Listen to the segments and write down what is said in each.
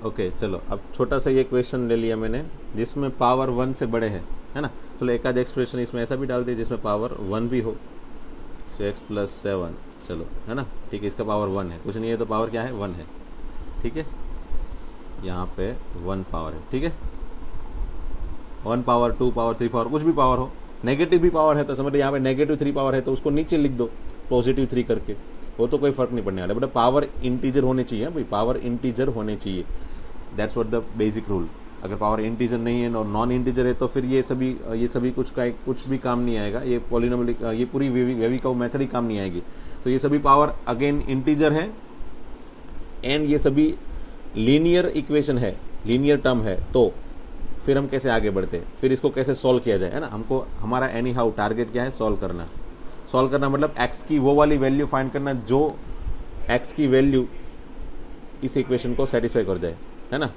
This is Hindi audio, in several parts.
ओके चलो, अब छोटा सा ये क्वेश्चन ले लिया मैंने जिसमें पावर 1 से बड़े है ना। चलो एक आध एक्सप्रेशन इसमें ऐसा भी डाल दिया जिसमें पावर 1 भी हो, 6+7, चलो है ना, ठीक है, इसका पावर 1 है, कुछ नहीं है तो पावर क्या है, 1 है, ठीक है, यहाँ पे 1 पावर है, ठीक है, 1 पावर, 2 पावर, 3 पावर, कुछ भी पावर हो, नेगेटिव भी पावर है तो समझ लो यहाँ पे -3 पावर है तो उसको नीचे लिख दो +3 करके, वो तो कोई फर्क नहीं पड़ने वाला, बट पावर इंटीजर होने चाहिए भाई, पावर इंटीजर होने चाहिए, that's what the basic rule. अगर पावर इंटीजर नहीं है और नॉन इंटीजर है तो फिर ये सभी कुछ भी काम नहीं आएगा, ये पॉलिनोमियल, ये पूरी वेविकोव मेथड ही काम नहीं आएगी। तो ये सभी पावर अगेन इंटीजर है एंड ये सभी लीनियर इक्वेशन है, लीनियर टर्म है, तो फिर हम कैसे आगे बढ़ते हैं, फिर इसको कैसे सॉल्व किया जाए, है ना। हमको हमारा एनी हाउ टारगेट क्या है, सॉल्व करना मतलब एक्स की वो वाली वैल्यू फाइंड करना जो एक्स की वैल्यू इस इक्वेशन को सेटिस्फाई कर जाए, है ना।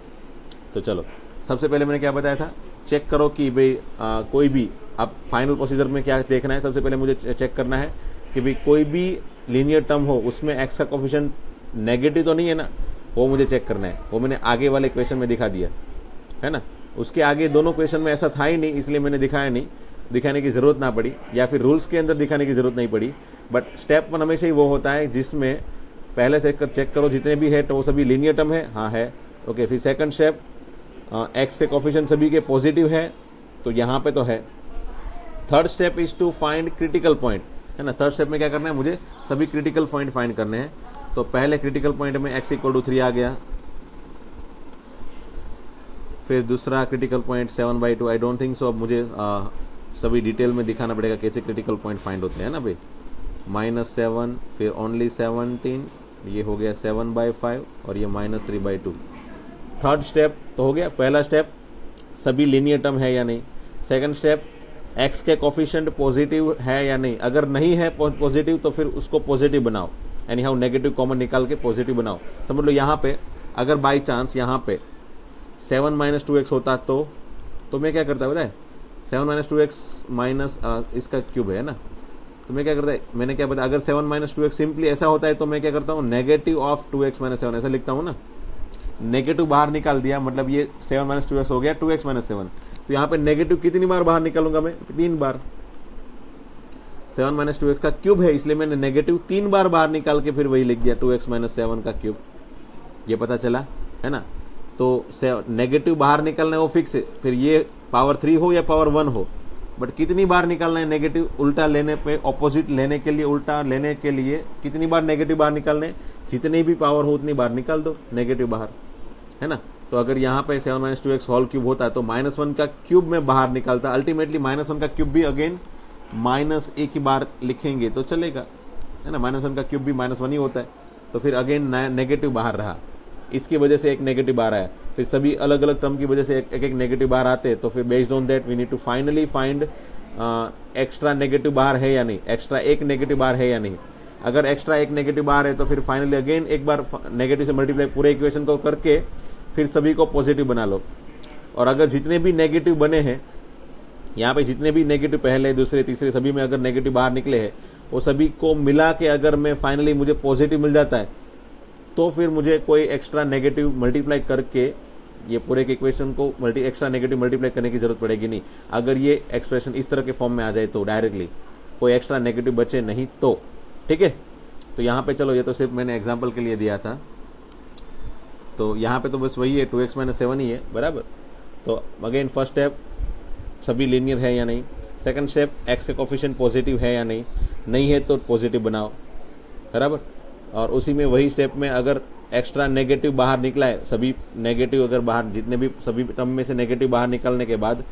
तो चलो सबसे पहले मैंने क्या बताया था, चेक करो कि भाई कोई भी, अब फाइनल प्रोसीजर में क्या देखना है, सबसे पहले मुझे चेक करना है कि भाई कोई भी लीनियर टर्म हो उसमें एक्स का कोफिशिएंट नेगेटिव तो नहीं है ना, वो मुझे चेक करना है, वो मैंने आगे वाले क्वेश्चन में दिखा दिया है ना। उसके आगे दोनों क्वेश्चन में ऐसा था ही नहीं, इसलिए मैंने दिखाया नहीं, दिखाने की ज़रूरत ना पड़ी, या फिर रूल्स के अंदर दिखाने की ज़रूरत नहीं पड़ी। बट स्टेप 1 हमेशा ही वो होता है जिसमें पहले चेक करो जितने भी है तो वो सभी लीनियर टर्म है, हाँ है, ओके। फिर सेकंड स्टेप, एक्स के कोफिशिएंट सभी के पॉजिटिव है, तो यहाँ पे तो है। Third step is to find critical point, है ना। थर्ड स्टेप में क्या करना है, मुझे सभी क्रिटिकल पॉइंट फाइंड करने हैं। तो पहले क्रिटिकल पॉइंट में x = 3 आ गया, फिर दूसरा critical point 7/2, I don't think सो, अब मुझे सभी डिटेल में दिखाना पड़ेगा कैसे क्रिटिकल पॉइंट फाइंड होते हैं ना भाई, -7, फिर ओनली 17, ये हो गया 7/5 और ये -3/2। थर्ड स्टेप तो हो गया, पहला स्टेप सभी लीनियर टर्म है या नहीं। सेकंड स्टेप, एक्स के कोफिशिएंट पॉजिटिव है या नहीं, अगर नहीं है पॉजिटिव तो फिर उसको पॉजिटिव बनाओ, एनी हाउ नेगेटिव कॉमन निकाल के पॉजिटिव बनाओ। समझ लो यहाँ पे अगर बाई चांस यहाँ पे 7 - 2x होता तो मैं क्या करता है, पता है, 7 - 2x माइनस इसका क्यूब है ना, तो मैं क्या करता है, मैंने क्या बताया, अगर 7 - 2x सिंपली ऐसा होता है तो मैं क्या करता हूँ, नेगेटिव ऑफ 2x - 7 ऐसा लिखता हूँ ना, नेगेटिव बाहर निकाल दिया, मतलब ये 7 - 2x हो गया 2x - 7। तो यहाँ पे नेगेटिव कितनी बार बाहर निकालूंगा मैं, 3 बार। 7 - 2x का क्यूब है इसलिए मैंने नेगेटिव 3 बार बाहर निकाल के फिर वही लिख दिया 2x - 7 का क्यूब, ये पता चला है ना। तो नेगेटिव बाहर निकलना है वो फिक्स है, फिर ये पावर 3 हो या पावर 1 हो, बट कितनी बार निकालना है नेगेटिव, उल्टा लेने पे, ऑपोजिट लेने के लिए, उल्टा लेने के लिए कितनी बार नेगेटिव बाहर निकालने, जितनी भी पावर हो उतनी बार निकाल दो नेगेटिव बाहर, है ना। तो अगर यहाँ पे 7 - 2x होल क्यूब होता है तो -1 का क्यूब में बाहर निकालता, अल्टीमेटली -1 का क्यूब भी अगेन -1 ही बार लिखेंगे तो चलेगा, है ना। -1 का क्यूब भी -1 ही होता है, तो फिर अगेन नेगेटिव बाहर रहा, इसकी वजह से एक नेगेटिव बार आया, फिर सभी अलग अलग टर्म की वजह से एक नेगेटिव बार आते हैं, तो फिर based on that we need to finally find extra negative bar है या नहीं, एक्स्ट्रा एक नेगेटिव बार है या नहीं। अगर एक्स्ट्रा एक नेगेटिव बार है तो फिर फाइनली अगेन एक बार नेगेटिव से मल्टीप्लाई पूरे इक्वेशन को करके फिर सभी को पॉजिटिव बना लो। और अगर जितने भी नेगेटिव बने हैं यहाँ पे, जितने भी नेगेटिव पहले दूसरे तीसरे सभी में अगर नेगेटिव बाहर निकले हैं, वो सभी को मिला के अगर मैं फाइनली मुझे पॉजिटिव मिल जाता है तो फिर मुझे कोई एक्स्ट्रा नेगेटिव मल्टीप्लाई करके ये पूरे के इक्वेशन को एक्स्ट्रा नेगेटिव मल्टीप्लाई करने की जरूरत पड़ेगी नहीं। अगर ये एक्सप्रेशन इस तरह के फॉर्म में आ जाए तो डायरेक्टली कोई एक्स्ट्रा नेगेटिव बचे नहीं तो, ठीक है। तो यहाँ पे चलो, ये तो सिर्फ मैंने एग्जांपल के लिए दिया था, तो यहाँ पे तो बस वही है 2x - 7 ही है, बराबर। तो अगेन फर्स्ट स्टेप सभी लीनियर है या नहीं, सेकंड स्टेप एक्स के कोफिशिएंट पॉजिटिव है या नहीं, नहीं है तो पॉजिटिव बनाओ, बराबर। और उसी में वही स्टेप में अगर एक्स्ट्रा नेगेटिव बाहर निकला है, सभी नेगेटिव अगर बाहर, जितने भी सभी टर्म में से नेगेटिव बाहर निकलने के बाद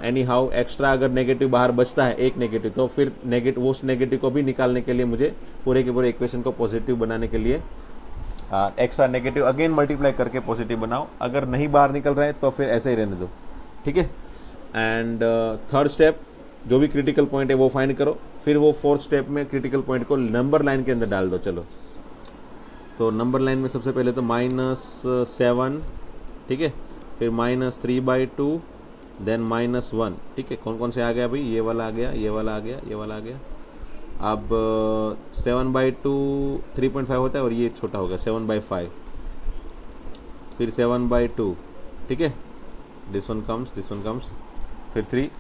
एनी हाउ एक्स्ट्रा अगर नेगेटिव बाहर बचता है एक नेगेटिव, तो फिर उस नेगेटिव को भी निकालने के लिए मुझे पूरे के पूरे इक्वेशन को पॉजिटिव बनाने के लिए एक्स्ट्रा नेगेटिव अगेन मल्टीप्लाई करके पॉजिटिव बनाओ। अगर नहीं बाहर निकल रहा है तो फिर ऐसे ही रहने दो, ठीक है। एंड थर्ड स्टेप, जो भी क्रिटिकल पॉइंट है वो फाइंड करो, फिर वो फोर्थ स्टेप में क्रिटिकल पॉइंट को नंबर लाइन के अंदर डाल दो। चलो, तो नंबर लाइन में सबसे पहले तो -7, ठीक है, फिर -3/2, देन -1, ठीक है। कौन कौन से आ गया भाई, ये वाला आ गया, ये वाला आ गया, ये वाला आ गया। अब 7/2 3.5 होता है और ये छोटा हो गया 7/5, फिर 7/2, ठीक है, दिस वन कम्स, फिर 3,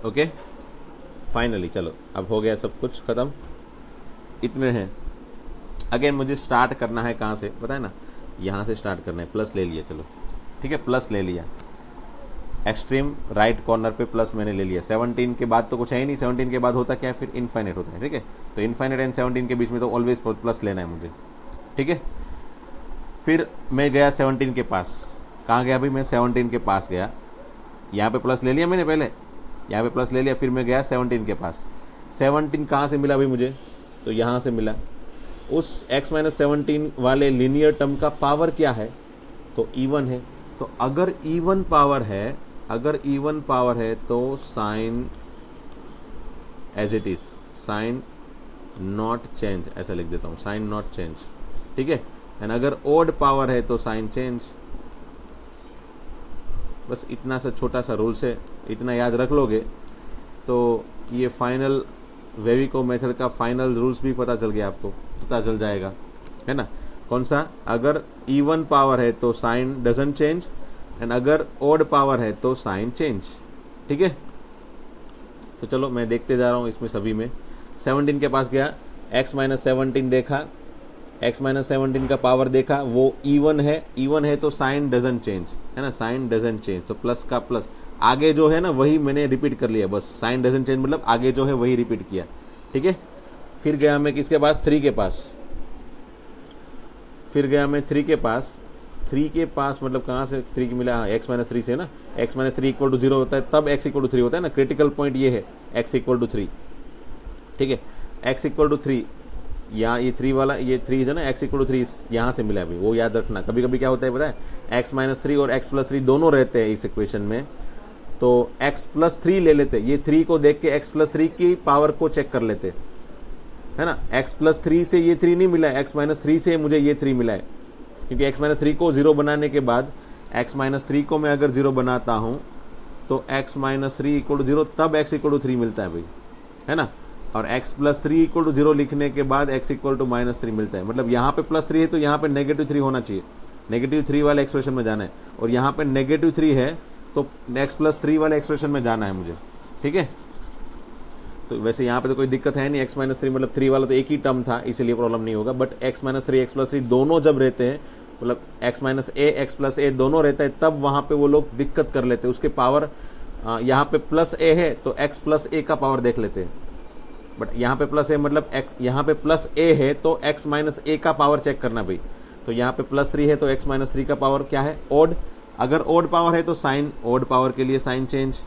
ओके। फाइनली चलो अब हो गया सब कुछ खत्म, इतने हैं। अगेन मुझे स्टार्ट करना है कहाँ से पता है ना, यहाँ से स्टार्ट करना है। प्लस ले लिया, चलो ठीक है, प्लस ले लिया, एक्सट्रीम राइट कॉर्नर पे प्लस मैंने ले लिया। 17 के बाद तो कुछ है ही नहीं, 17 के बाद होता क्या है, फिर इनफाइनाइट होता है, ठीक है। तो इनफाइनाइट एंड 17 के बीच में तो ऑलवेज प्लस लेना है मुझे, ठीक है। फिर मैं गया 17 के पास, कहाँ गया भाई, मैं 17 के पास गया, यहाँ पे प्लस ले लिया मैंने पहले, यहाँ पे प्लस ले लिया, फिर मैं गया 17 के पास। 17 कहाँ से मिला भाई मुझे, तो यहाँ से मिला। उस x-17 वाले लीनियर टर्म का पावर क्या है, तो इवन है। तो अगर इवन पावर है तो sign as it is, sign not change, ऐसा लिख देता हूँ, साइन नॉट चेंज, ठीक है। एंड अगर ओड पावर है तो साइन चेंज। बस इतना सा छोटा सा रूल्स है, इतना याद रख लोगे तो ये फाइनल वेविको मेथड का फाइनल रूल्स भी पता चल गया, आपको पता चल जाएगा, है ना। कौन सा, अगर इवन पावर है तो साइन डजंट चेंज, एंड अगर ओड पावर है तो साइन चेंज, ठीक है। तो चलो मैं देखते जा रहा हूँ इसमें सभी में। 17 के पास गया, x-17 देखा, x-17 का पावर देखा, वो इवन है तो साइन डजंट चेंज, है ना, साइन डजंट चेंज। तो प्लस का प्लस, आगे जो है ना वही मैंने रिपीट कर लिया, बस साइन डजंट चेंज मतलब आगे जो है वही रिपीट किया, ठीक है। फिर गया मैं किसके पास, 3 के पास, फिर गया मैं 3 के पास। 3 के पास मतलब कहाँ से 3 की मिला, हाँ x-3 से ना, x-3 = 0 होता है तब x = 3 होता है ना, क्रिटिकल पॉइंट ये है x = 3, ठीक है। x = 3, यहाँ ये 3 वाला, ये 3 है ना, x = 3 यहाँ से मिला है भाई, वो याद रखना। कभी कभी क्या होता है पता है, x-3 और x+3 दोनों रहते हैं इस इक्वेशन में, तो x+3 ले लेते, ये 3 को देख के x+3 की पावर को चेक कर लेते, है ना। x+3 से ये 3 नहीं मिला है, x-3 से मुझे ये 3 मिला है, क्योंकि x-3 को 0 बनाने के बाद x-3 को मैं अगर 0 बनाता हूँ तो x-3 = 0 तब x = 3 मिलता है भाई, है ना। और x+3 = 0 लिखने के बाद x = -3 मिलता है। मतलब यहाँ पे +3 है तो यहाँ पे -3 होना चाहिए, -3 वाले एक्सप्रेशन में जाना है, और यहाँ पे -3 है तो x+3 वाले एक्सप्रेशन में जाना है मुझे, ठीक है। तो वैसे यहाँ पे तो कोई दिक्कत है नहीं, x-3 मतलब 3 वाला तो एक ही टर्म था, इसीलिए प्रॉब्लम नहीं होगा। बट x-3 x+3 दोनों जब रहते हैं, मतलब x-a x+a दोनों रहता है, तब वहाँ पे वो लोग दिक्कत कर लेते हैं। उसके पावर यहाँ पे +a है तो x+a का पावर देख लेते हैं, बट यहाँ पे +a मतलब यहाँ पे +a है तो x-a का पावर चेक करना भाई। तो यहाँ पे +3 है तो x-3 का पावर क्या है, ओड। अगर ओड पावर है तो साइन, ओड पावर के लिए साइन चेंज।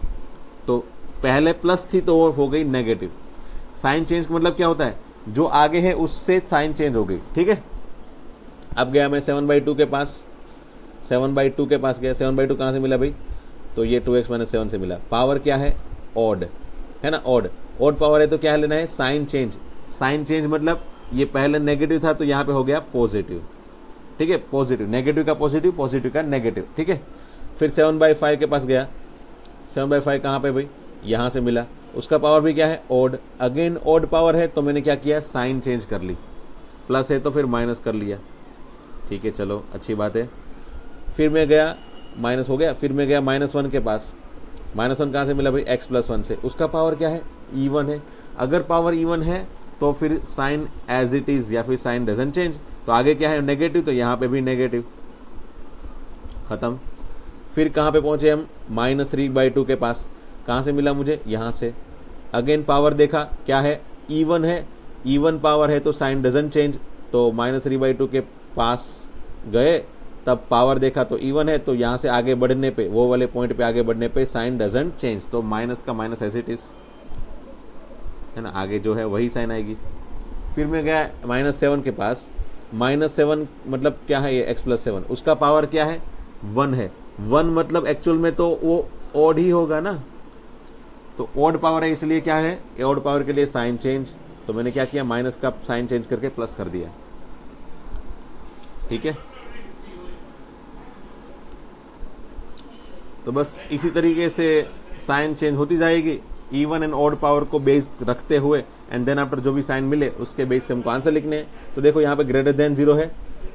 तो पहले प्लस थी तो वो हो गई नेगेटिव। साइन चेंज का मतलब क्या होता है, जो आगे है उससे साइन चेंज हो गई, ठीक है। अब गया मैं 7/2 के पास, 7/2 के पास गया। 7/2 कहाँ से मिला भाई, तो ये 2x-7 से मिला। पावर क्या है, ऑड, है ना, ऑड। ऑड पावर है तो क्या लेना है, साइन चेंज। साइन चेंज मतलब ये पहले नेगेटिव था तो यहाँ पे हो गया पॉजिटिव, ठीक है, पॉजिटिव। नेगेटिव का पॉजिटिव, पॉजिटिव का नेगेटिव, ठीक है। फिर 7/5 के पास गया। 7/5 कहाँ पे भाई, यहाँ से मिला। उसका पावर भी क्या है, ऑड। अगेन ऑड पावर है तो मैंने क्या किया, साइन चेंज कर ली। प्लस है तो फिर माइनस कर लिया, ठीक है, चलो अच्छी बात है। फिर मैं गया, माइनस हो गया। फिर मैं गया -1 के पास। -1 कहाँ से मिला भाई, x+1 से। उसका पावर क्या है, इवन है। अगर पावर इवन है तो फिर साइन एज इट इज, या फिर साइन डजंट चेंज। तो आगे क्या है, नेगेटिव, तो यहाँ पे भी नेगेटिव, खत्म। फिर कहाँ पे पहुंचे हम, -3/2 के पास। कहाँ से मिला मुझे, यहाँ से। अगेन पावर देखा, क्या है, इवन है। इवन पावर है तो साइन डजंट चेंज। तो -3/2 के पास गए, तब पावर देखा तो इवन है, तो यहाँ से आगे बढ़ने पे, वो वाले पॉइंट पे आगे बढ़ने पे साइन डजंट चेंज। तो माइनस का माइनस एज इट इज, है ना, आगे जो है वही साइन आएगी। फिर मैं गया -7 के पास। -7 मतलब क्या है, ये x+7। उसका पावर क्या है, 1 है। 1 मतलब एक्चुअल में तो वो ऑड ही होगा ना, तो ऑड पावर है, इसलिए क्या है, ऑड पावर के लिए साइन चेंज। तो मैंने क्या किया, माइनस का साइन चेंज करके प्लस कर दिया, ठीक है। तो बस इसी तरीके से साइन चेंज होती जाएगी। इवन एंड ऑड पावर को बेस रखते हुए एंड देन आफ्टर जो भी साइन मिले उसके बेस से हमको आंसर लिखने हैं। तो देखो यहाँ पे ग्रेटर देन 0 है,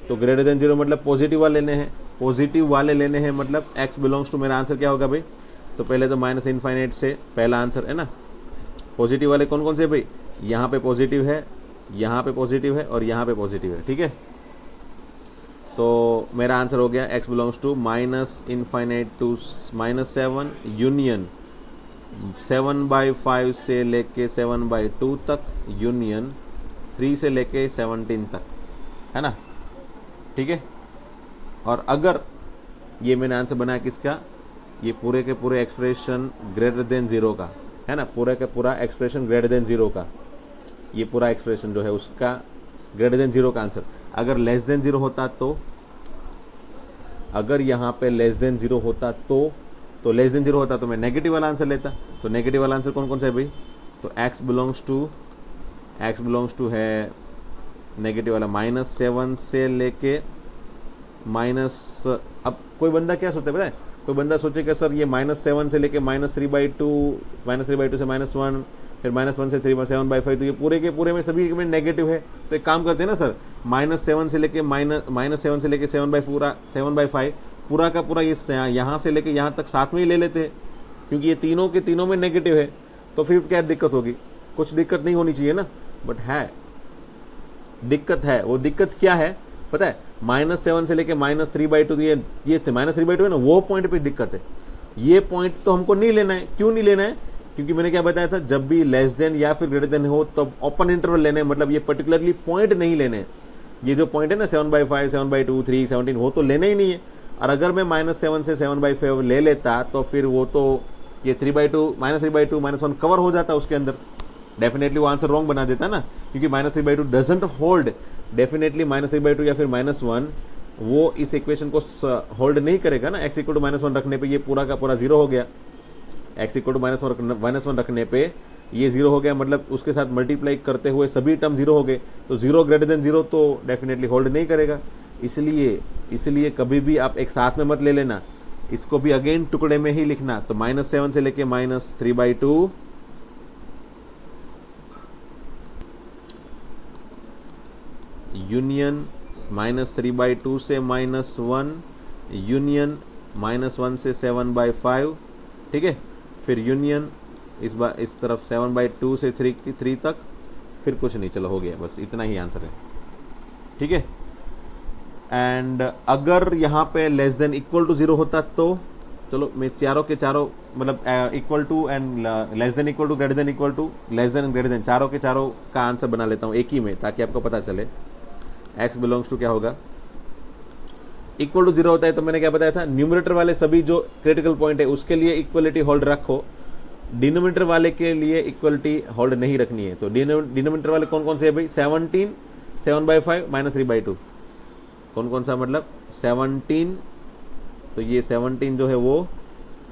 तो ग्रेटर देन 0 मतलब पॉजिटिव वाले लेने हैं, पॉजिटिव वाले लेने हैं मतलब x बिलोंग्स टू, मेरा आंसर क्या होगा भाई, तो पहले तो माइनस इनफाइनाइट से पहला आंसर है ना। पॉजिटिव वाले कौन कौन से भाई, यहाँ पे पॉजिटिव है, यहाँ पे पॉजिटिव है और यहाँ पे पॉजिटिव है, ठीक है। तो मेरा आंसर हो गया x belongs to minus infinite to -7 union 7/5 से लेके 7/2 तक यूनियन 3 से लेके 17 तक, है ना, ठीक है। और अगर ये मैंने आंसर बनाया किसका, ये पूरे के पूरे एक्सप्रेशन ग्रेटर देन 0 का, है ना, पूरे का पूरा एक्सप्रेशन ग्रेटर देन 0 का, ये पूरा एक्सप्रेशन जो है उसका ग्रेटर देन 0 का आंसर। अगर लेस देन 0 होता तो, अगर यहाँ पे लेस देन 0 होता तो लेस देन 0 होता तो मैं नेगेटिव वाला आंसर लेता। तो नेगेटिव वाला आंसर कौन कौन सा है भाई, तो x बिलोंग्स टू है नेगेटिव वाला -7 से लेके माइनस, अब कोई बंदा क्या सोचता है पता है, कोई बंदा सोचेगा सर ये -7 से लेके -3/2 से -1, फिर -1 से 7/5, तो ये पूरे के पूरे में सभी में नेगेटिव है। तो एक काम करते हैं ना सर, -7 से लेके -7 से लेके 7/5 पूरा का पूरा ये यहाँ से लेके यहाँ तक साथ में ही ले लेते हैं, क्योंकि ये तीनों के तीनों में नेगेटिव है। तो फिर क्या दिक्कत होगी, कुछ दिक्कत नहीं होनी चाहिए ना, बट है दिक्कत है। वो दिक्कत क्या है पता है, -7 से लेके -3/2, तो ये थे -3/2 है ना, वो पॉइंट पे दिक्कत है। ये पॉइंट तो हमको नहीं लेना है। क्यों नहीं लेना है, क्योंकि मैंने क्या बताया था, जब भी लेस देन या फिर ग्रेटर देन हो तब ओपन इंटरवल लेने हैं, मतलब ये पर्टिकुलरली पॉइंट नहीं लेने हैं। ये जो पॉइंट है ना 7/5, 7/2, 3, 17, वो तो लेना ही नहीं है। और अगर मैं -7 से 7/5 ले लेता तो फिर वो तो ये 3/2 -1 कवर हो जाता उसके अंदर, डेफिनेटली वो आंसर रॉन्ग बना देता ना, क्योंकि -3/2 डजंट होल्ड, डेफिनेटली -3/2 या फिर -1 वो इस इक्वेशन को होल्ड नहीं करेगा ना। x = -1 रखने पे ये पूरा का पूरा 0 हो गया, x = -1 रखने पे ये 0 हो गया, मतलब उसके साथ मल्टीप्लाई करते हुए सभी टर्म 0 हो गए। तो 0 ग्रेटर देन 0 तो डेफिनेटली होल्ड नहीं करेगा। इसलिए कभी भी आप एक साथ में मत ले लेना, इसको भी अगेन टुकड़े में ही लिखना। तो -7 से लेके -3/2 यूनियन -3/2 से -1 यूनियन -1 से 7/5, ठीक है, फिर यूनियन इस तरफ 7/2 से 3 तक, फिर कुछ नहीं, चलो हो गया, बस इतना ही आंसर है, ठीक है। एंड अगर यहाँ पे लेस देन इक्वल टू 0 होता तो चलो मैं चारों के चारों मतलब equal to and less than equal to greater than equal to less than greater than चारों के चारों का आंसर बना लेता हूँ एक ही में, ताकि आपको पता चले x बिलोंग्स टू क्या होगा, इक्वल टू 0 होता है तो मैंने क्या बताया था, न्यूमरेटर वाले सभी जो क्रिटिकल पॉइंट है उसके लिए इक्वलिटी होल्ड रखो, डिनोमिनेटर वाले के लिए इक्वलिटी होल्ड नहीं रखनी है। तो डिनोमिनेटर वाले कौन कौन से है भाई, 17, 7/5, -3/2, कौन कौन सा, मतलब 17, तो ये 17 जो है वो,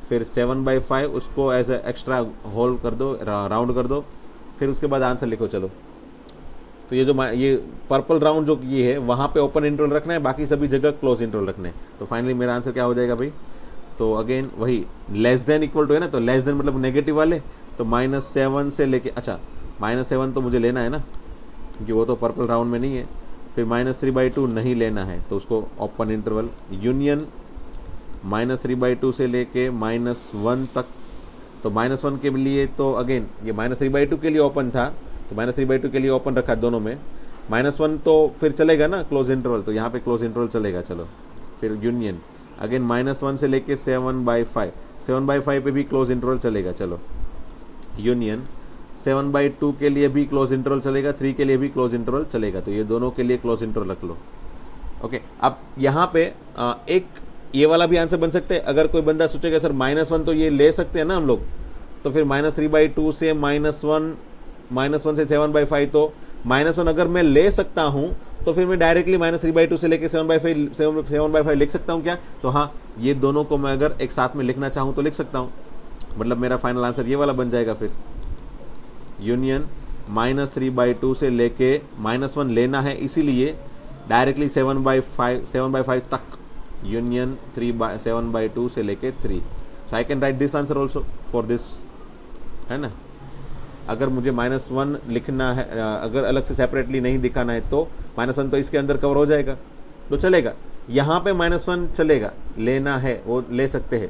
फिर 7/5 उसको एज एक्स्ट्रा होल कर दो, राउंड कर दो, फिर उसके बाद आंसर लिखो। चलो तो ये पर्पल राउंड जो ये है वहाँ पे ओपन इंटरवल रखना है, बाकी सभी जगह क्लोज इंटरवल रखना है। तो फाइनली मेरा आंसर क्या हो जाएगा भाई, तो अगेन वही लेस देन इक्वल टू है ना, तो लेस देन मतलब नेगेटिव वाले, तो -7 से लेके, अच्छा -7 तो मुझे लेना है ना, क्योंकि वो तो पर्पल राउंड में नहीं है। फिर -3/2 नहीं लेना है, तो उसको ओपन इंटरवल यूनियन -3/2 से लेके -1 तक। तो -1 के लिए तो अगेन ये -3/2 के लिए ओपन था, तो -3/2 के लिए ओपन रखा दोनों में, -1 तो फिर चलेगा ना क्लोज इंटरवल, तो यहाँ पे क्लोज इंटरवल चलेगा। चलो फिर यूनियन अगेन -1 से लेके 7/5 पे भी क्लोज इंटरवल चलेगा। चलो यूनियन 7/2 के लिए भी क्लोज इंटरवल चलेगा, 3 के लिए भी क्लोज इंटरवल चलेगा, तो ये दोनों के लिए क्लोज इंटरवल रख लो। ओके, अब यहाँ पे एक ये वाला भी आंसर बन सकते हैं। अगर कोई बंदा सोचेगा सर -1 तो ये ले सकते हैं ना हम लोग, तो फिर -3/2 से -1 से 7/5, तो -1 अगर मैं ले सकता हूँ तो फिर मैं डायरेक्टली -3/2 से लेके 7/5 लिख सकता हूँ क्या, तो हाँ, ये दोनों को मैं अगर एक साथ में लिखना चाहूँ तो लिख सकता हूँ, मतलब मेरा फाइनल आंसर ये वाला बन जाएगा। फिर यूनियन -3/2 से लेके -1 लेना है, इसीलिए डायरेक्टली 7/5 तक यूनियन 7/2 से लेके 3। So I can write this answer also for this, है ना। अगर मुझे -1 लिखना है, अगर अलग से सेपरेटली नहीं दिखाना है तो -1 तो इसके अंदर कवर हो जाएगा तो चलेगा। यहाँ पे -1 चलेगा, लेना है वो ले सकते हैं।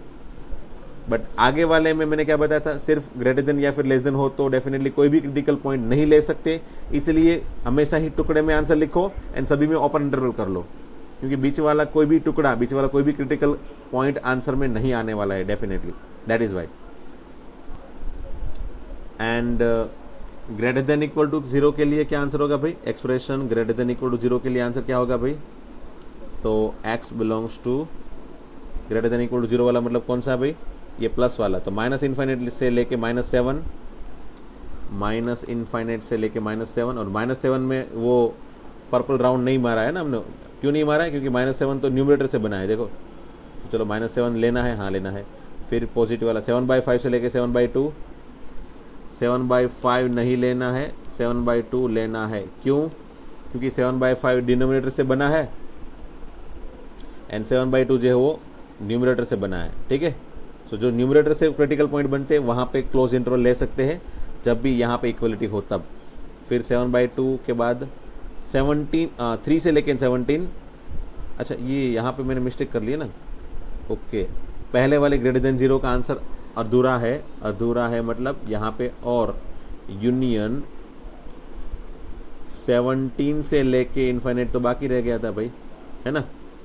बट आगे वाले में मैंने क्या बताया था, सिर्फ ग्रेटर देन या फिर लेस देन हो तो डेफिनेटली कोई भी क्रिटिकल पॉइंट नहीं ले सकते। इसलिए हमेशा ही टुकड़े में आंसर लिखो एंड सभी में ओपन इंटरवल कर लो, क्योंकि बीच वाला कोई भी टुकड़ा, बीच वाला कोई भी क्रिटिकल पॉइंट आंसर में नहीं आने वाला है definitely, that is why. And greater than equal to 0 के लिए क्या आंसर होगा भाई, expression greater than equal to 0 के लिए आंसर क्या होगा भाई, तो x belongs to greater than equal to 0 वाला मतलब कौन सा भाई, ये प्लस वाला, तो -∞ से लेके -7, -∞ से लेके -7, और -7 में वो पर्पल राउंड नहीं मारा है ना हमने, क्यों नहीं मारा है, क्योंकि -7 तो न्यूमरेटर से बना है देखो, तो चलो -7 लेना है, हाँ लेना है। फिर पॉजिटिव वाला 7/5 से लेके 7/2, 7/5 नहीं लेना है, 7/2 लेना है, क्यों, क्योंकि 7/5 डिनोमिनेटर से बना है एंड 7/2 जो है वो न्यूमरेटर से बना है, ठीक है। सो जो न्यूमरेटर से क्रिटिकल पॉइंट बनते हैं वहाँ पे क्लोज इंटरवल ले सकते हैं जब भी यहाँ पे इक्वलिटी हो तब। फिर 7/2 के बाद 3 से लेके 17, अच्छा ये यहाँ पे मैंने मिस्टेक कर लिया ना, ओके, पहले वाले ग्रेटर देन 0 का आंसर अधूरा है मतलब यहाँ पे, और यूनियन 17 से लेके इन्फाइनाइट तो बाकी रह गया था भाई, है ना,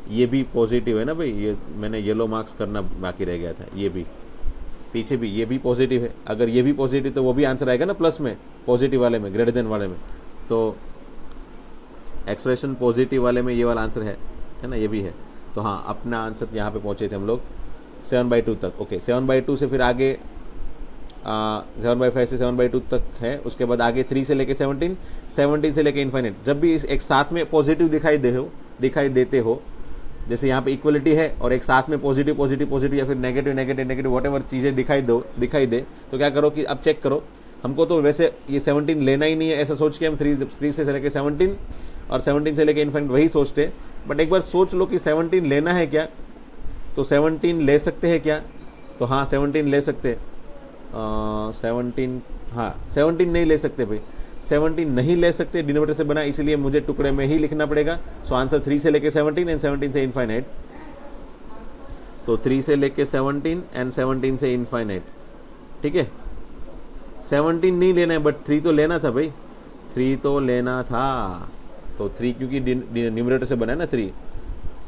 ये भी पॉजिटिव है ना भाई, ये मैंने येलो मार्क्स करना बाकी रह गया था, ये भी पीछे भी ये भी पॉजिटिव है, अगर ये भी पॉजिटिव तो वो भी आंसर आएगा ना प्लस में, पॉजिटिव वाले में, ग्रेटर देन वाले में, तो एक्सप्रेशन पॉजिटिव वाले में ये वाला आंसर है ना, ये भी है। तो हाँ, अपना आंसर यहाँ पे पहुँचे थे हम लोग 7/2 तक, ओके। 7/2 से फिर आगे 7/5 से 7/2 तक है, उसके बाद आगे 3 से लेके 17 से लेके इन्फाइनाइट। जब भी एक साथ में पॉजिटिव दिखाई देते हो, जैसे यहाँ पे इक्वलिटी है और एक साथ में पॉजिटिव या फिर नेगेटिव व्हाटएवर चीज़ें दिखाई दे, तो क्या करो कि अब चेक करो, हमको तो वैसे ये 17 लेना ही नहीं है ऐसा सोच के हम 3 से लेके 17 और 17 से लेके इन्फाइनाइट वही सोचते, बट एक बार सोच लो कि 17 लेना है क्या, तो 17 ले सकते हैं क्या, तो हाँ 17 ले सकते हैं, 17 नहीं ले सकते भाई, 17 नहीं ले सकते, डिनोमिनेटर से बना, इसलिए मुझे टुकड़े में ही लिखना पड़ेगा। सो आंसर 3 से लेके 17 एंड 17 से इन्फाइनाइट, तो 3 से लेके 17 एंड 17 से इन्फाइनाइट, ठीक है। 17 नहीं लेना है बट 3 तो लेना था भाई, 3 तो लेना था, तो 3 क्योंकि न्यूमरेटर से बना है ना 3,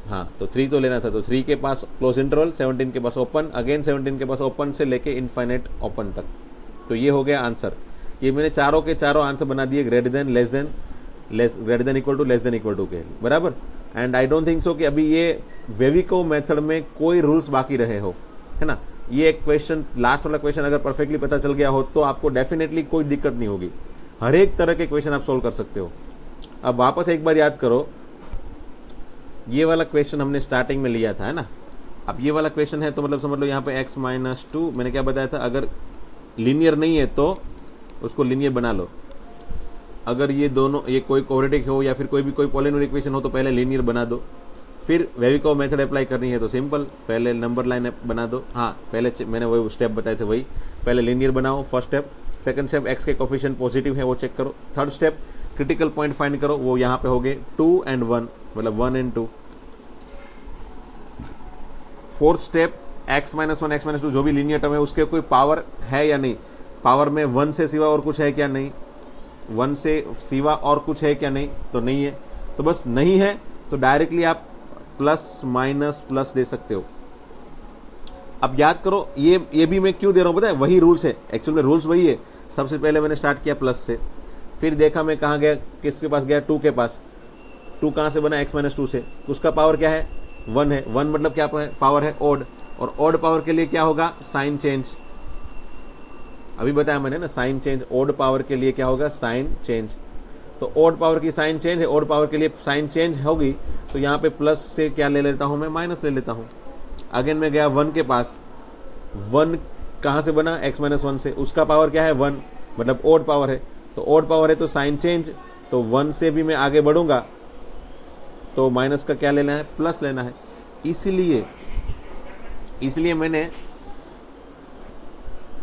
हाँ तो 3 तो लेना था, तो 3 के पास क्लोज इंटरवल, 17 के पास ओपन, अगेन 17 के पास ओपन से लेके इन्फाइनाइट ओपन तक, तो ये हो गया आंसर। ये मैंने चारों के चारों आंसर बना दिए greater than, greater than equal to के बराबर। And I don't think so कि अभी ये वेविको मेथड में कोई रूल्स बाकी रहे हो, है ना। ये एक क्वेश्चन, लास्ट वाला क्वेश्चन अगर परफेक्टली पता चल गया हो तो आपको डेफिनेटली कोई दिक्कत नहीं होगी, हर एक तरह के क्वेश्चन आप सोल्व कर सकते हो। अब वापस एक बार याद करो, ये वाला क्वेश्चन हमने स्टार्टिंग में लिया था, है ना। अब ये वाला क्वेश्चन है तो मतलब समझ लो यहाँ पे x-2, मैंने क्या बताया था, अगर लीनियर नहीं है तो उसको लीनियर बना लो, अगर ये दोनों, ये कोई क्वाड्रेटिक हो या फिर कोई पॉलिनोमियल इक्वेशन हो तो पहले लीनियर बना दो, फिर वेविकोव मेथड अप्लाई करनी है तो सिंपल, पहले नंबर लाइन बना दो, हाँ पहले मैंने वही स्टेप बताए थे, वही पहले लीनियर बनाओ first step, second step x के कोफिशिएंट पॉजिटिव है वो चेक करो, third step critical point find करो, वो यहाँ पे हो गए 2 and 1, मतलब 1 and 2, fourth step x-1 x-2 जो भी लीनियर टर्म है उसके कोई पावर है या नहीं, पावर में 1 से सिवा और कुछ है क्या, नहीं, 1 से सिवा और कुछ है क्या, नहीं, तो नहीं है, तो बस नहीं है तो डायरेक्टली आप प्लस माइनस प्लस दे सकते हो। अब याद करो, ये भी मैं क्यों दे रहा हूँ पता है, वही रूल्स है, एक्चुअल में रूल्स वही है। सबसे पहले मैंने स्टार्ट किया प्लस से, फिर देखा मैं कहाँ गया, किसके पास गया, 2 के पास, 2 कहाँ से बना, x-2 से, उसका पावर क्या है, 1 है, 1 मतलब क्या पावर है, ओड, और ओड पावर के लिए क्या होगा, साइन चेंज, अभी बताया मैंने ना, साइन चेंज, ओड पावर के लिए क्या होगा, साइन चेंज, तो ओड पावर की साइन चेंज है, ओड पावर के लिए साइन चेंज होगी, तो यहाँ पे प्लस से क्या ले लेता हूँ मैं, माइनस ले लेता हूँ। अगेन मैं गया 1 के पास, 1 कहाँ से बना, x-1 से, उसका पावर क्या है, 1, मतलब ओड पावर है, तो ओड पावर है तो साइन चेंज, तो 1 से भी मैं आगे बढ़ूंगा तो माइनस का क्या लेना है, प्लस लेना है, इसलिए मैंने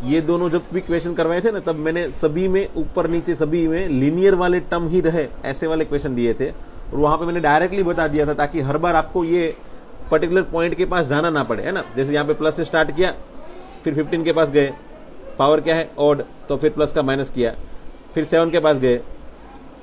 ये दोनों जब भी क्वेश्चन करवाए थे ना, तब मैंने सभी में ऊपर नीचे सभी में लीनियर वाले टर्म ही रहे ऐसे वाले क्वेश्चन दिए थे, और वहां पे मैंने डायरेक्टली बता दिया था ताकि हर बार आपको ये पर्टिकुलर पॉइंट के पास जाना ना पड़े, है ना। जैसे यहाँ पे प्लस से स्टार्ट किया, फिर 15 के पास गए, पावर क्या है ऑड, तो फिर प्लस का माइनस किया, फिर 7 के पास गए,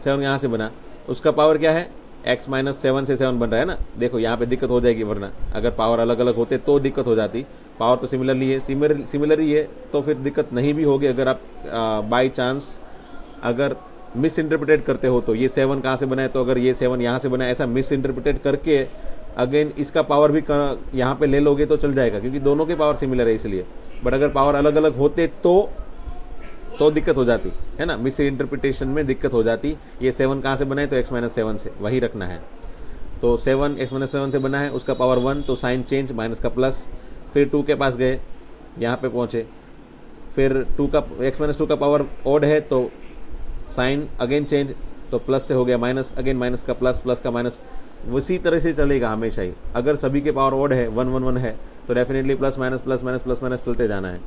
7 यहाँ से बना, उसका पावर क्या है x माइनस 7 से 7 बन रहा है ना। देखो यहाँ पे दिक्कत हो जाएगी, वरना अगर पावर अलग अलग होते तो दिक्कत हो जाती, पावर तो सिमिलरली है, सिमिलरली है तो फिर दिक्कत नहीं भी होगी। अगर आप बाई चांस अगर मिस इंटरप्रिटेट करते हो तो ये 7 कहाँ से बना है, तो अगर ये 7 यहाँ से बना है, ऐसा मिस इंटरप्रिटेट करके अगेन इसका पावर भी यहाँ पे ले लोगे तो चल जाएगा, क्योंकि दोनों के पावर सिमिलर है इसलिए। बट अगर पावर अलग अलग होते तो दिक्कत हो जाती है ना, मिस इंटरप्रिटेशन में दिक्कत हो जाती। ये 7 कहाँ से बना है, तो x माइनस 7 से, वही रखना है। तो 7 x माइनस 7 से बना है, उसका पावर 1, तो साइन चेंज, माइनस का प्लस, फिर 2 के पास गए, यहाँ पे पहुँचे, फिर 2 का x माइनस 2 का पावर ऑड है तो साइन अगेन चेंज, तो प्लस से हो गया माइनस, अगेन माइनस का प्लस, प्लस का माइनस, उसी तरह से चलेगा हमेशा ही। अगर सभी के पावर ऑड है, 1 1 1 है, तो definitely plus minus plus minus plus minus चलते जाना है।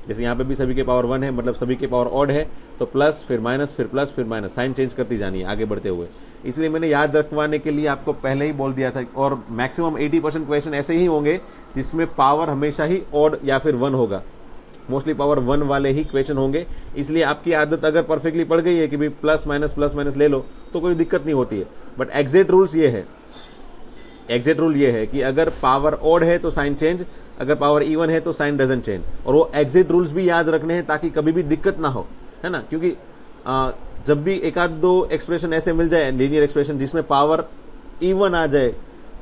जैसे यहाँ पे भी सभी के पावर 1 है, मतलब सभी के पावर ऑड है, तो प्लस फिर माइनस फिर प्लस फिर माइनस, साइन चेंज करती जानी है आगे बढ़ते हुए। इसलिए मैंने याद रखवाने के लिए आपको पहले ही बोल दिया था, और मैक्सिमम 80% क्वेश्चन ऐसे ही होंगे जिसमें पावर हमेशा ही ऑड या फिर 1 होगा, मोस्टली पावर 1 वाले ही क्वेश्चन होंगे। इसलिए आपकी आदत अगर परफेक्टली पड़ गई है कि भाई प्लस माइनस ले लो तो कोई दिक्कत नहीं होती है। बट एग्जैक्ट रूल्स ये है, एग्जैक्ट रूल ये है कि अगर पावर ऑड है तो साइन चेंज, अगर पावर इवन है तो साइन डजंट चेंज। और वो एग्जैक्ट रूल्स भी याद रखने हैं ताकि कभी भी दिक्कत ना हो, है ना। क्योंकि जब भी एक आध दो एक्सप्रेशन ऐसे मिल जाए, लीनियर एक्सप्रेशन जिसमें पावर इवन आ जाए,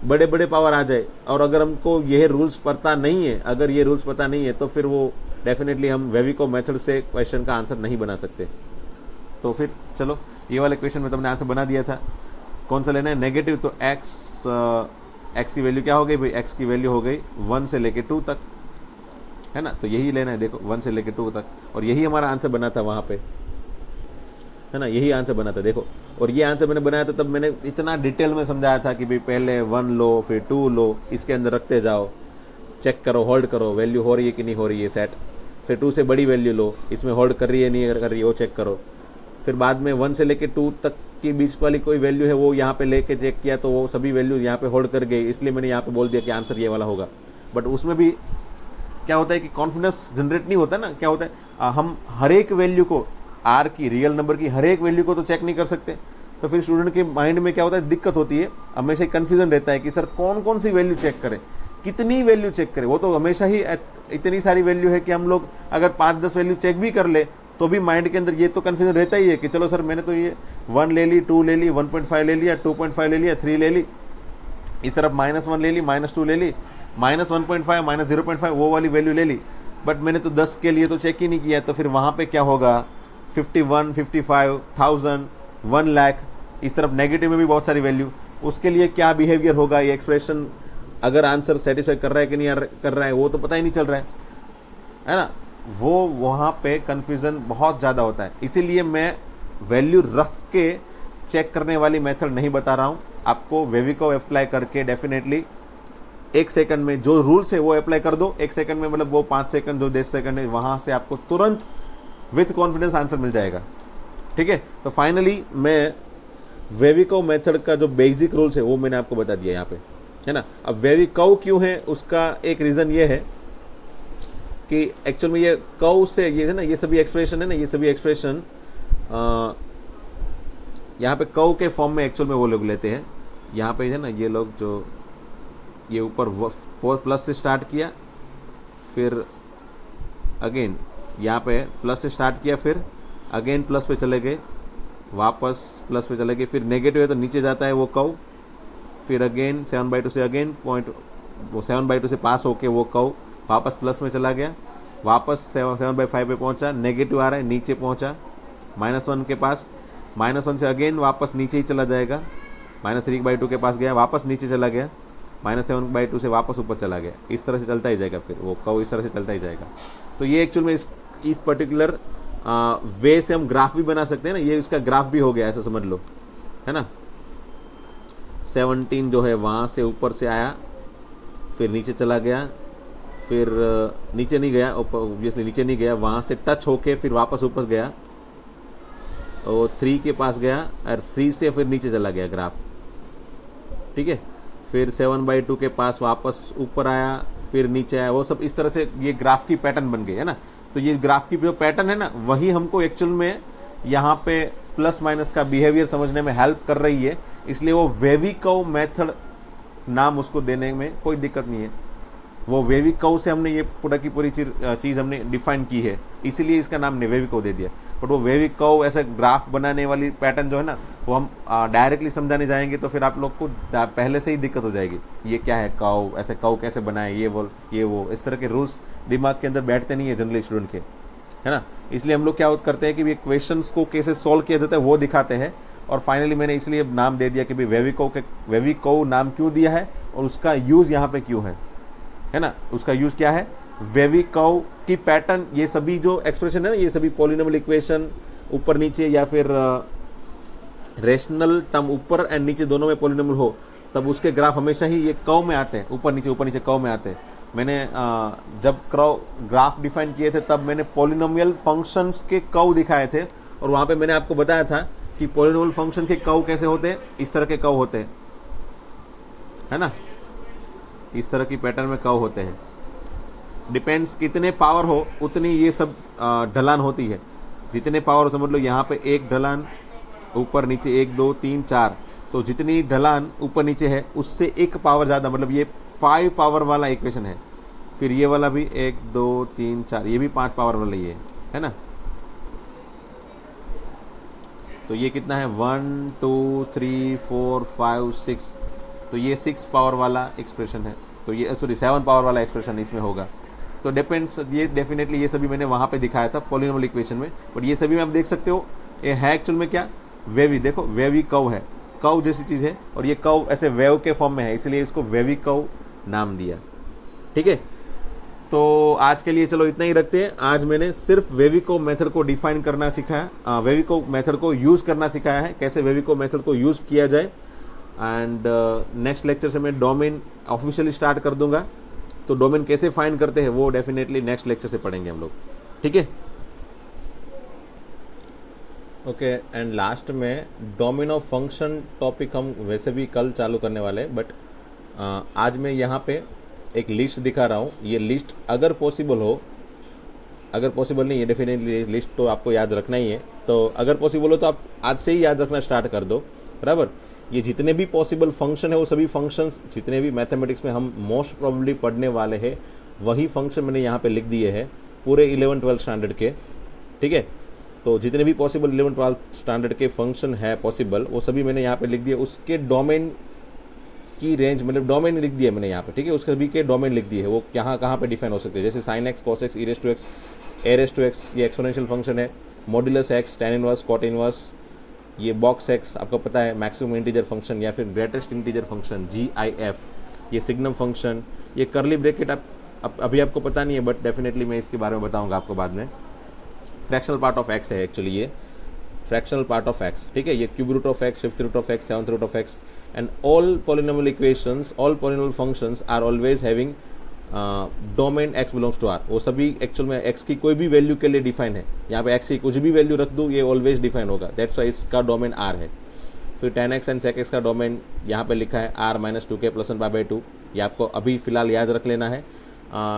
बड़े बड़े पावर आ जाए, और अगर हमको यह रूल्स पता नहीं है, अगर ये रूल्स पता नहीं है, तो फिर वो डेफिनेटली हम वेविको मेथड से क्वेश्चन का आंसर नहीं बना सकते। तो फिर चलो, ये वाले क्वेश्चन में तुमने आंसर बना दिया था। कौन सा लेना है, नेगेटिव, तो x की वैल्यू क्या हो गई भाई, x की वैल्यू हो गई 1 से लेके 2 तक, है ना। तो यही लेना है, देखो 1 से लेके 2 तक, और यही हमारा आंसर बना था वहाँ पे, है ना, यही आंसर बना था देखो। और ये आंसर मैंने बनाया था तब मैंने इतना डिटेल में समझाया था कि भाई पहले 1 लो फिर 2 लो, इसके अंदर रखते जाओ, चेक करो, होल्ड करो, वैल्यू हो रही है कि नहीं हो रही है सेट, फिर 2 से बड़ी वैल्यू लो, इसमें होल्ड कर रही है नहीं कर रही है वो चेक करो, फिर बाद में 1 से लेके 2 तक की बीच वाली कोई वैल्यू है वो यहाँ पे लेके चेक किया, तो वो सभी वैल्यू यहाँ पे होल्ड कर गई, इसलिए मैंने यहाँ पे बोल दिया कि आंसर ये वाला होगा। बट उसमें भी क्या होता है कि कॉन्फिडेंस जनरेट नहीं होता ना, क्या होता है हम हर एक वैल्यू को, आर की, रियल नंबर की हर एक वैल्यू को तो चेक नहीं कर सकते, तो फिर स्टूडेंट के माइंड में क्या होता है, दिक्कत होती है, हमेशा कन्फ्यूजन रहता है कि सर कौन कौन सी वैल्यू चेक करें, कितनी वैल्यू चेक करें। वो तो हमेशा ही इतनी सारी वैल्यू है कि हम लोग अगर 5-10 वैल्यू चेक भी कर ले तो भी माइंड के अंदर ये तो कन्फ्यूजन रहता ही है कि चलो सर मैंने तो ये 1 ले ली, 2 ले ली, 1.5 ले लिया, 2.5 ले लिया, 3 ले ली, इस तरफ -1 ले ली, -2 ले ली, -1.5 -0.5 वो वाली वैल्यू ले ली, बट मैंने तो 10 के लिए तो चेक ही नहीं किया। तो फिर वहाँ पे क्या होगा, 51, 55, 1000, 1 लाख, इस तरफ नेगेटिव में भी बहुत सारी वैल्यू, उसके लिए क्या बिहेवियर होगा, ये एक्सप्रेशन अगर आंसर सेटिस्फाई कर रहा है कि नहीं कर रहा है वो तो पता ही नहीं चल रहा है ना। वो वहाँ पे कन्फ्यूज़न बहुत ज़्यादा होता है, इसीलिए मैं वैल्यू रख के चेक करने वाली मेथड नहीं बता रहा हूँ आपको। वेविको अप्लाई करके डेफिनेटली 1 सेकंड में जो रूल्स है वो अप्लाई कर दो, 1 सेकंड में मतलब वो 5 सेकंड जो 10 सेकंड है, वहाँ से आपको तुरंत विथ कॉन्फिडेंस आंसर मिल जाएगा, ठीक है। तो फाइनली मैं वेविको मेथड का जो बेसिक रूल्स है वो मैंने आपको बता दिया यहाँ पे, है ना। अब वेविको क्यों है उसका एक रीज़न ये है कि एक्चुअल में ये कव से ये है ना, ये सभी एक्सप्रेशन है ना, ये सभी एक्सप्रेशन यहाँ पे कव के फॉर्म में एक्चुअल में वो लोग लेते हैं। यहाँ पे है ना ये लोग जो ये ऊपर प्लस से स्टार्ट किया, फिर अगेन यहाँ पे प्लस से स्टार्ट किया, फिर अगेन प्लस पे चले गए, वापस प्लस पे चले गए, फिर नेगेटिव है तो नीचे जाता है वो कव, फिर अगेन 7/2 से अगेन पॉइंट, वो 7/2 से पास होके वो कव वापस प्लस में चला गया, वापस 7/5 पे पहुंचा, नेगेटिव आ रहा है नीचे पहुंचा, -1 के पास, -1 से अगेन वापस नीचे ही चला जाएगा, -3/2 के पास गया, वापस नीचे चला गया, -7/2 से वापस ऊपर चला गया, इस तरह से चलता ही जाएगा, फिर वो कव इस तरह से चलता ही जाएगा। तो ये एक्चुअल में इस पर्टिकुलर वे से हम ग्राफ भी बना सकते हैं ना, ये इसका ग्राफ भी हो गया ऐसा समझ लो, है ना। 17 जो है वहाँ से ऊपर से आया, फिर नीचे चला गया, फिर नीचे नहीं गया, ऑब्वियसली नीचे नहीं गया, वहाँ से टच होके फिर वापस ऊपर गया और 3 के पास गया और 3 से फिर नीचे चला गया ग्राफ, ठीक है। फिर 7/2 के पास वापस ऊपर आया, फिर नीचे आया, वो सब इस तरह से ये ग्राफ की पैटर्न बन गई है ना। तो ये ग्राफ की जो पैटर्न है ना, वही हमको एक्चुअल में यहाँ पे प्लस माइनस का बिहेवियर समझने में हेल्प कर रही है। इसलिए वो वेवी कर्व मेथड नाम उसको देने में कोई दिक्कत नहीं है। वो वेवी कर्व से हमने ये पूरा की पूरी चीज़ हमने डिफाइन की है, इसीलिए इसका नाम ने वेवी कर्व दे दिया। बट वो वेवी कर्व ऐसे ग्राफ बनाने वाली पैटर्न जो है ना, वो हम डायरेक्टली समझाने जाएंगे तो फिर आप लोग को पहले से ही दिक्कत हो जाएगी। ये क्या है कर्व, ऐसे कर्व कैसे बनाए, ये वो इस तरह के रूल्स दिमाग के अंदर बैठते नहीं है जनरली स्टूडेंट के, है ना। इसलिए हम लोग क्या करते हैं कि ये क्वेश्चंस को कैसे सॉल्व किया जाता है वो दिखाते हैं। और फाइनली मैंने इसलिए नाम दे दिया कि भाई वेवी कर्व नाम क्यों दिया है और उसका यूज़ यहाँ पे क्यों है ना। उसका यूज़ क्या है, वेवी कर्व की पैटर्न, ये सभी जो एक्सप्रेशन है ना, ये सभी पॉलिनोमियल इक्वेशन ऊपर नीचे या फिर रेशनल टर्म ऊपर एंड नीचे दोनों में पॉलिनोमियल हो, तब उसके ग्राफ हमेशा ही ये कर्व में आते हैं, ऊपर नीचे कर्व में आते हैं। मैंने जब ग्राफ डिफाइन किए थे तब मैंने पॉलिनोमियल फंक्शंस के कर्व दिखाए थे, और वहाँ पे मैंने आपको बताया था कि पॉलिनोमियल फंक्शन के कर्व कैसे होते हैं, इस तरह के कर्व होते हैं, है ना। इस तरह की पैटर्न में कर्व होते हैं। डिपेंड्स कितने पावर हो उतनी ये सब ढलान होती है। जितने पावर समझ लो, यहाँ पे एक ढलान ऊपर नीचे 1 2 3 4, तो जितनी ढलान ऊपर नीचे है उससे एक पावर ज़्यादा, मतलब ये 5 पावर वाला इक्वेशन है। फिर ये वाला भी 1 2 3 4, ये भी 5 पावर वाला ये है ना। तो ये कितना है 1 2 3 4 5 6, तो ये 6 पावर वाला एक्सप्रेशन है। तो ये 7 पावर वाला एक्सप्रेशन इसमें होगा। तो डिपेंड्स, ये डेफिनेटली ये सभी मैंने वहाँ पे दिखाया था पॉलिनोमियल इक्वेशन में, बट ये सभी में आप देख सकते हो ये है एक्चुअल में क्या, वेवी। देखो वेवी कर्व है, कर्व जैसी चीज़ है, और ये कर्व ऐसे वेव के फॉर्म में है, इसलिए इसको वेवी कर्व नाम दिया, ठीक है। तो आज के लिए चलो इतना ही रखते हैं। आज मैंने सिर्फ वेवी कर्व मेथड को डिफाइन करना सिखाया, वेवी कर्व मेथड को यूज़ करना सिखाया है, कैसे वेवी कर्व मेथड को यूज़ किया जाए। एंड नेक्स्ट लेक्चर से मैं डोमेन ऑफिशियली स्टार्ट कर दूंगा। तो डोमेन कैसे फाइंड करते हैं वो डेफिनेटली नेक्स्ट लेक्चर से पढ़ेंगे हम लोग, ठीक है। ओके, एंड लास्ट में डोमेन ऑफ फंक्शन टॉपिक हम वैसे भी कल चालू करने वाले हैं, बट आज मैं यहाँ पे एक लिस्ट दिखा रहा हूँ। ये लिस्ट अगर पॉसिबल हो, अगर पॉसिबल नहीं है डेफिनेटली लिस्ट तो आपको याद रखना ही है, तो अगर पॉसिबल हो तो आप आज से ही याद रखना स्टार्ट कर दो, बराबर। ये जितने भी पॉसिबल फंक्शन है वो सभी फंक्शंस जितने भी मैथमेटिक्स में हम मोस्ट प्रोबेबली पढ़ने वाले हैं, वही फंक्शन मैंने यहाँ पे लिख दिए हैं पूरे 11-12 स्टैंडर्ड के, ठीक है। तो जितने भी पॉसिबल 11-12 स्टैंडर्ड के फंक्शन है पॉसिबल, वो सभी मैंने यहाँ पे लिख दिए। उसके डोमेन की रेंज, मतलब डोमेन लिख दिया मैंने यहाँ पे, ठीक है। उसके भी के डोमेन लिख दिए है, वो कहाँ पे डिफाइन हो सकते हैं, जैसे sin x cos x e raised to x, ये एक्सपोनेंशियल फंक्शन है। Modulus x, tan inverse, cot inverse, ये बॉक्स x आपको पता है मैक्सिमम इंटीजर फंक्शन या फिर ग्रेटेस्ट इंटीजर फंक्शन GIF, ये सिग्नम फंक्शन, ये करली ब्रैकेट अभी आपको पता नहीं है, बट डेफिनेटली मैं इसके बारे में बताऊंगा आपको बाद में। फ्रैक्शनल पार्ट ऑफ x है एक्चुअली, ये फ्रैक्शनल पार्ट ऑफ x, ठीक है। ये cube root of x, fifth root of x, seventh root of x, and all polynomial equations, all polynomial functions are always having domain x belongs to r। वो सभी एक्चुअल में x की कोई भी वैल्यू के लिए डिफाइन है। यहाँ पे x की कुछ भी वैल्यू रख दूँ, ये ऑलवेज डिफाइन होगा, दैट्स वाई इसका डोमेन r है। फिर tan x and sec x का डोमेन यहाँ पे लिखा है r - 2k + 1/2। ये आपको अभी फिलहाल याद रख लेना है।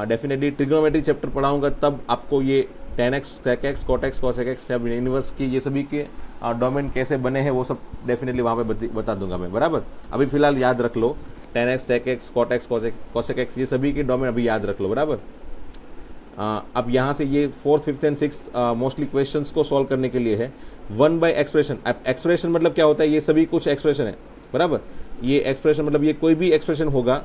डेफिनेटली ट्रिग्नोमेट्री चैप्टर पढ़ाऊंगा तब आपको ये tan x, sec x, cot x, cosec x, सब यूनिवर्स की ये सभी के डोमेन कैसे बने हैं वो सब डेफिनेटली वहाँ पे बता दूंगा मैं, बराबर। अभी फिलहाल याद रख लो tan x, sec x, cot x, cosec x, ये सभी के डोमेन अभी याद रख लो, बराबर। अब यहाँ से ये 4th, 5th and 6th mostly questions को सॉल्व करने के लिए है 1 बाय एक्सप्रेशन। अब एक्सप्रेशन मतलब क्या होता है, ये सभी कुछ एक्सप्रेशन है, बराबर। ये एक्सप्रेशन मतलब ये कोई भी एक्सप्रेशन होगा,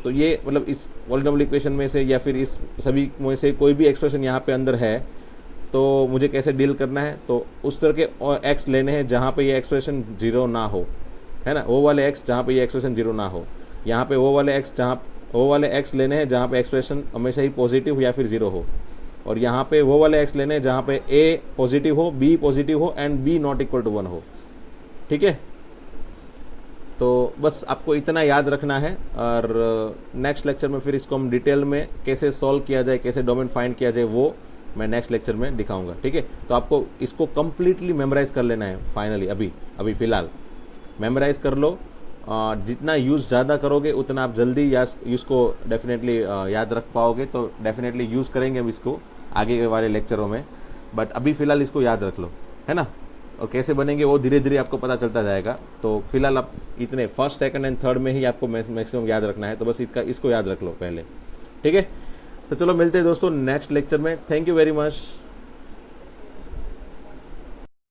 तो ये मतलब इस पॉलिनोमियल इक्वेशन में से या फिर इस सभी में से कोई भी एक्सप्रेशन यहाँ पे अंदर है, तो मुझे कैसे डील करना है, तो उस तरह के एक्स लेने हैं जहाँ पे ये एक्सप्रेशन 0 ना हो, है ना। वो वाले एक्स जहाँ पे ये एक्सप्रेशन 0 ना हो। यहाँ पे वो वाले एक्स लेने हैं जहाँ पे एक्सप्रेशन हमेशा ही पॉजिटिव या फिर 0 हो, और यहाँ पे वो वाले एक्स लेने हैं जहाँ पे ए पॉजिटिव हो, बी पॉजिटिव हो and B not equal to 1 हो, ठीक है। तो बस आपको इतना याद रखना है, और नेक्स्ट लेक्चर में फिर इसको हम डिटेल में कैसे सॉल्व किया जाए, कैसे डोमेन फाइंड किया जाए, वो मैं नेक्स्ट लेक्चर में दिखाऊंगा। ठीक है, तो आपको इसको कंप्लीटली मेमोराइज कर लेना है फाइनली, अभी फ़िलहाल मेमोराइज कर लो। जितना यूज़ ज़्यादा करोगे उतना आप जल्दी इसको डेफिनेटली याद रख पाओगे, तो डेफिनेटली यूज़ करेंगे हम इसको आगे वाले लेक्चरों में, बट अभी फ़िलहाल इसको याद रख लो, है ना। और कैसे बनेंगे वो धीरे धीरे आपको पता चलता जाएगा। तो फिलहाल आप इतने फर्स्ट, सेकंड एंड थर्ड में ही आपको मैक्सिमम याद रखना है, तो बस इसको याद रख लो पहले। ठीक है, तो चलो मिलते हैं दोस्तों नेक्स्ट लेक्चर में। Thank you very much.